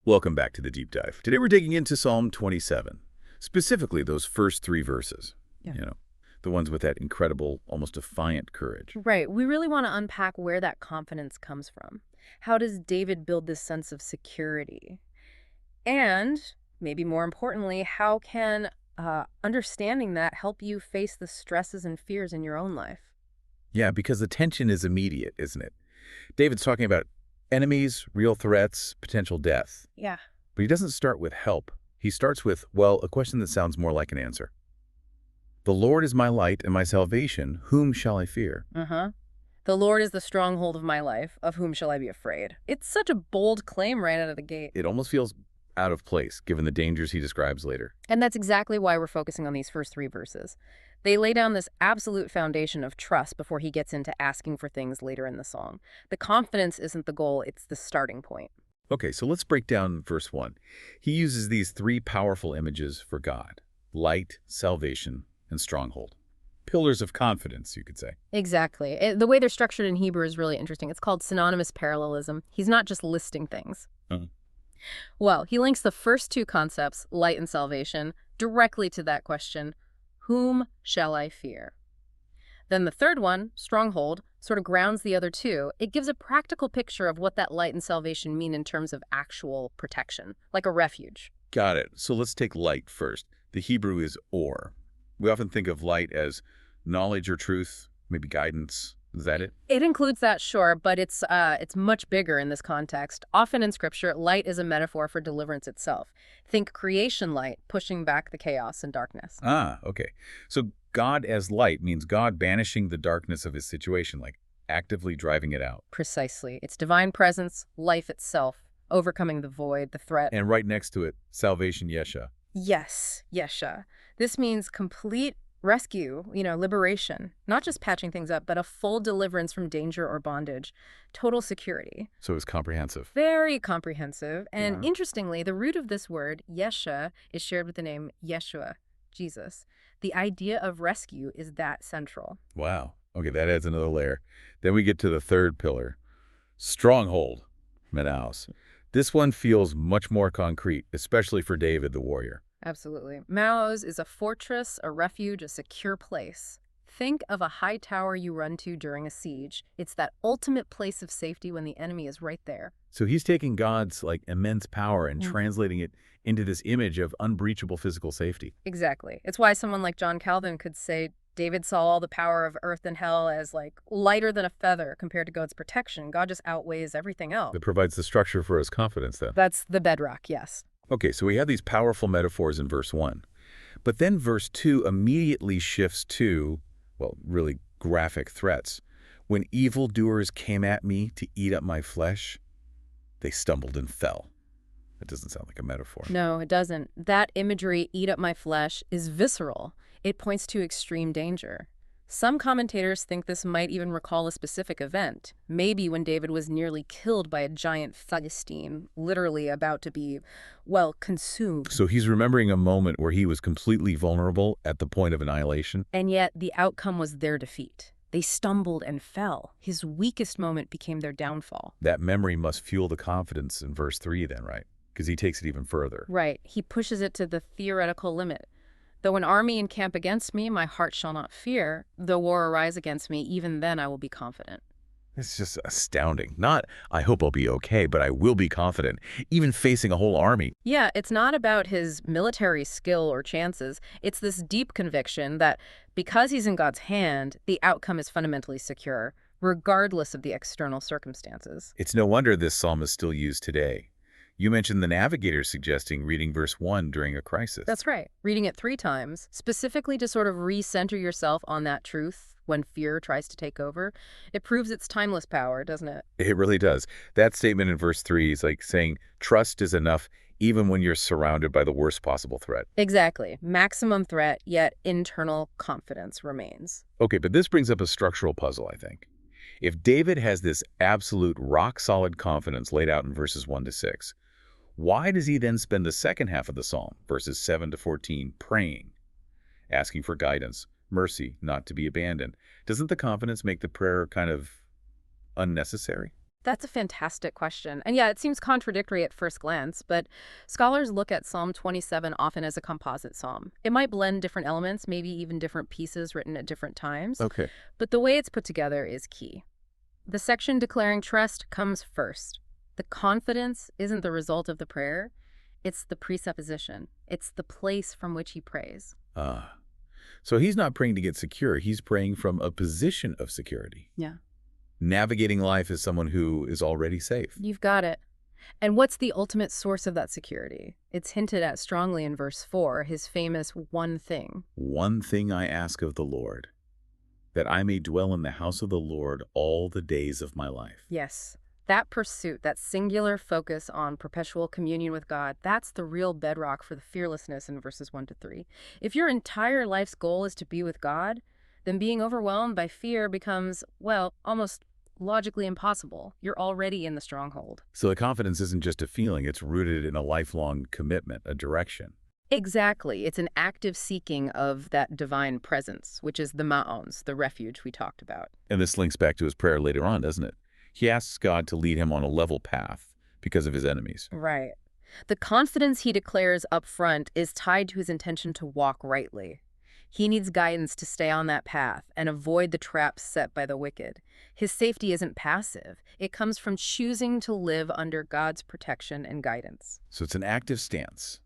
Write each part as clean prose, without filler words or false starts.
Welcome back to the deep dive. Today we're digging into Psalm 27, specifically those first three verses. Yeah. The ones with that incredible, almost defiant courage. Right. We really want to unpack where that confidence comes from. How does David build this sense of security? And maybe more importantly, how can understanding that help you face the stresses and fears in your own life? Yeah, because the tension is immediate, isn't it? David's talking about enemies, real threats, potential death. Yeah. But he doesn't start with help. He starts with, well, a question that sounds more like an answer. The Lord is my light and my salvation. Whom shall I fear? Uh-huh. The Lord is the stronghold of my life. Of whom shall I be afraid? It's such a bold claim right out of the gate. It almost feels out of place, given the dangers he describes later. And that's exactly why we're focusing on these first three verses. They lay down this absolute foundation of trust before he gets into asking for things later in the song. The confidence isn't the goal, it's the starting point. Okay, so let's break down verse 1. He uses these three powerful images for God: light, salvation, and stronghold. Pillars of confidence, you could say. Exactly. The way they're structured in Hebrew is really interesting. It's called synonymous parallelism. He's not just listing things. Uh-huh. Well, he links the first two concepts, light and salvation, directly to that question, whom shall I fear? Then the third one, stronghold, sort of grounds the other two. It gives a practical picture of what that light and salvation mean in terms of actual protection, like a refuge. Got it. So let's take light first. The Hebrew is or. We often think of light as knowledge or truth, maybe guidance. Is that it? It includes that, sure, but it's much bigger in this context. Often in Scripture, light is a metaphor for deliverance itself. Think creation light, pushing back the chaos and darkness. Ah, okay. So God as light means God banishing the darkness of his situation, like actively driving it out. Precisely. It's divine presence, life itself, overcoming the void, the threat. And right next to it, salvation, Yesha. Yes, Yesha. This means complete rescue, liberation. Not just patching things up, but a full deliverance from danger or bondage. Total security. So it's comprehensive. Very comprehensive. And Yeah. interestingly, the root of this word, Yesha, is shared with the name Yeshua, Jesus. The idea of rescue is that central. Wow. Okay, that adds another layer. Then we get to the third pillar, stronghold, Manaus. This one feels much more concrete, especially for David the warrior. Absolutely. Mao's is a fortress, a refuge, a secure place. Think of a high tower you run to during a siege. It's that ultimate place of safety when the enemy is right there. So he's taking God's immense power and Mm. translating it into this image of unbreachable physical safety. Exactly. It's why someone like John Calvin could say David saw all the power of earth and hell as lighter than a feather compared to God's protection. God just outweighs everything else. That provides the structure for his confidence then. That's the bedrock, yes. Okay, so we have these powerful metaphors in verse 1. But then verse 2 immediately shifts to, really graphic threats. When evildoers came at me to eat up my flesh, they stumbled and fell. That doesn't sound like a metaphor. No, it doesn't. That imagery, eat up my flesh, is visceral. It points to extreme danger. Some commentators think this might even recall a specific event, maybe when David was nearly killed by a giant Philistine, literally about to be, consumed. So he's remembering a moment where he was completely vulnerable at the point of annihilation. And yet the outcome was their defeat. They stumbled and fell. His weakest moment became their downfall. That memory must fuel the confidence in verse 3 then, right? Because he takes it even further. Right. He pushes it to the theoretical limit. Though an army encamp against me, my heart shall not fear. Though war arise against me, even then I will be confident. It's just astounding. Not, I hope I'll be okay, but I will be confident, even facing a whole army. Yeah, it's not about his military skill or chances. It's this deep conviction that because he's in God's hand, the outcome is fundamentally secure, regardless of the external circumstances. It's no wonder this psalm is still used today. You mentioned the navigator suggesting reading verse 1 during a crisis. That's right. Reading it 3 times, specifically to sort of recenter yourself on that truth when fear tries to take over. It proves its timeless power, doesn't it? It really does. That statement in verse 3 is like saying trust is enough even when you're surrounded by the worst possible threat. Exactly. Maximum threat, yet internal confidence remains. Okay, but this brings up a structural puzzle, I think. If David has this absolute rock-solid confidence laid out in verses 1 to 6, why does he then spend the second half of the psalm, verses 7 to 14, praying, asking for guidance, mercy, not to be abandoned? Doesn't the confidence make the prayer kind of unnecessary? That's a fantastic question. And yeah, it seems contradictory at first glance, but scholars look at Psalm 27 often as a composite psalm. It might blend different elements, maybe even different pieces written at different times, Okay. but the way it's put together is key. The section declaring trust comes first. The confidence isn't the result of the prayer, it's the presupposition. It's the place from which he prays. Ah. So he's not praying to get secure. He's praying from a position of security. Yeah. Navigating life as someone who is already safe. You've got it. And what's the ultimate source of that security? It's hinted at strongly in verse 4, his famous one thing. One thing I ask of the Lord, that I may dwell in the house of the Lord all the days of my life. Yes, that pursuit, that singular focus on perpetual communion with God, that's the real bedrock for the fearlessness in verses 1 to 3. If your entire life's goal is to be with God, then being overwhelmed by fear becomes, well, almost logically impossible. You're already in the stronghold. So the confidence isn't just a feeling, it's rooted in a lifelong commitment, a direction. Exactly. It's an active seeking of that divine presence, which is the ma'ons, the refuge we talked about. And this links back to his prayer later on, doesn't it? He asks God to lead him on a level path because of his enemies. Right. The confidence he declares up front is tied to his intention to walk rightly. He needs guidance to stay on that path and avoid the traps set by the wicked. His safety isn't passive. It comes from choosing to live under God's protection and guidance. So it's an active stance.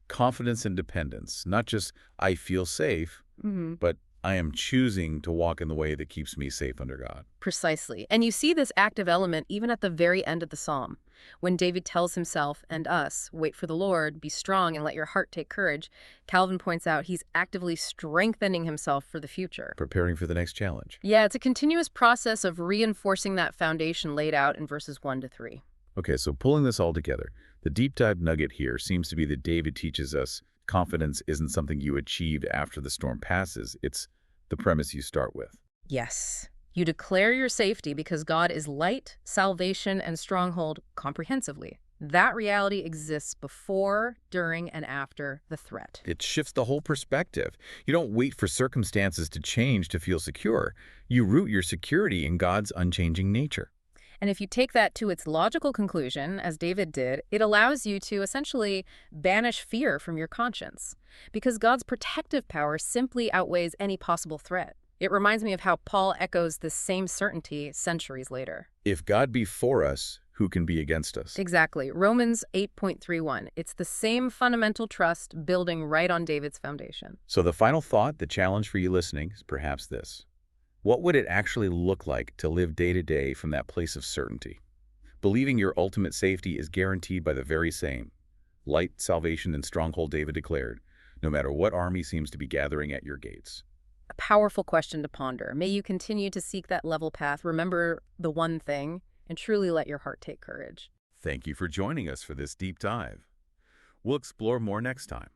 Confidence and dependence. Not just, I feel safe, but I am choosing to walk in the way that keeps me safe under God. Precisely. And you see this active element even at the very end of the psalm. When David tells himself and us, wait for the Lord, be strong and let your heart take courage, Calvin points out he's actively strengthening himself for the future. Preparing for the next challenge. Yeah, it's a continuous process of reinforcing that foundation laid out in verses 1 to 3. Okay, so pulling this all together, the deep dive nugget here seems to be that David teaches us confidence isn't something you achieve after the storm passes. It's the premise you start with. Yes. You declare your safety because God is light, salvation, and stronghold comprehensively. That reality exists before, during, and after the threat. It shifts the whole perspective. You don't wait for circumstances to change to feel secure. You root your security in God's unchanging nature. And if you take that to its logical conclusion, as David did, it allows you to essentially banish fear from your conscience, because God's protective power simply outweighs any possible threat. It reminds me of how Paul echoes this same certainty centuries later. If God be for us, who can be against us? Exactly. Romans 8.31. It's the same fundamental trust building right on David's foundation. So the final thought, the challenge for you listening, is perhaps this. What would it actually look like to live day to day from that place of certainty? Believing your ultimate safety is guaranteed by the very same light, salvation, and stronghold David declared, no matter what army seems to be gathering at your gates. A powerful question to ponder. May you continue to seek that level path, remember the one thing, and truly let your heart take courage. Thank you for joining us for this deep dive. We'll explore more next time.